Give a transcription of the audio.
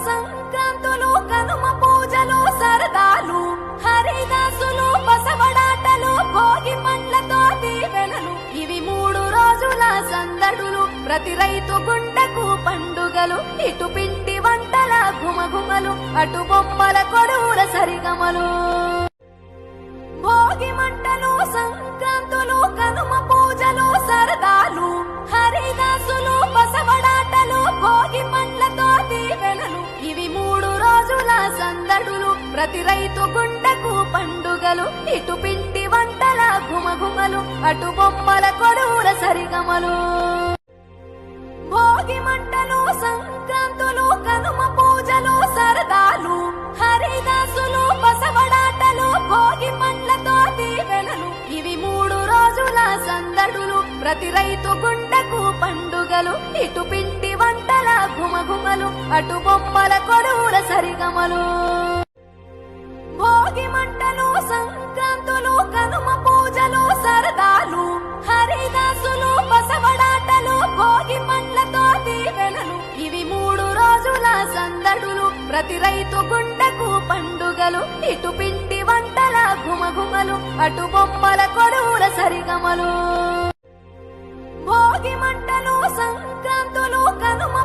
సంక్రాంతులు కనుమ పూజలు సరదాలు హరిదాసులు బసవడాటలు భోగి పండ్లతో దీవెనలు ఇవి 3 రోజుల సందడులు ప్రతి రైతు గుండెకు పండుగలు ఇటు పిండి వంటల గుమగుమలు అటు బొమ్మల కొడువుల సరిగమలు భోగి మంటలు సంక్రాంతులు కనుమ పూజలు సరదాలు హరిదాసులు బసవడాటలు భోగి పండ్లతో దీవెనలు ఇవి 3 రోజుల సందడులు ప్రతి రైతు గుండెకు పండుగలు ఇటు పిండి వంటల గుమగుమలు అటు బొమ్మల కొడువుల సరిగమలు భోగి మంటలు సంక్రాంతులు కనుమ పూజలు సరదాలు హరిదాసులు బసవడాటలు భోగి పండ్లతో దీవెనలు ఇవి 3 రోజుల సందడులు ప్రతి రైతు గుండెకు పండుగలు ఇటు పిండి వంటల గుమగుమలు అటు బొమ్మల కొడువుల సరిగమలు భోగి మంటలు సంక్రాంతులు కనుమ పూజలు సరదాలు హరిదాసులు బసవడాటలు భోగి పండ్లతో దీవెనలు ఇవి 3 రోజుల సందడులు ప్రతి రైతు గుండెకు పండుగలు ఇటు పిండి వంటల గుమగుమలు అటు బొమ్మల కొడువుల సరిగమలు భోగి మంటలు సంక్రాంతులు కనుమ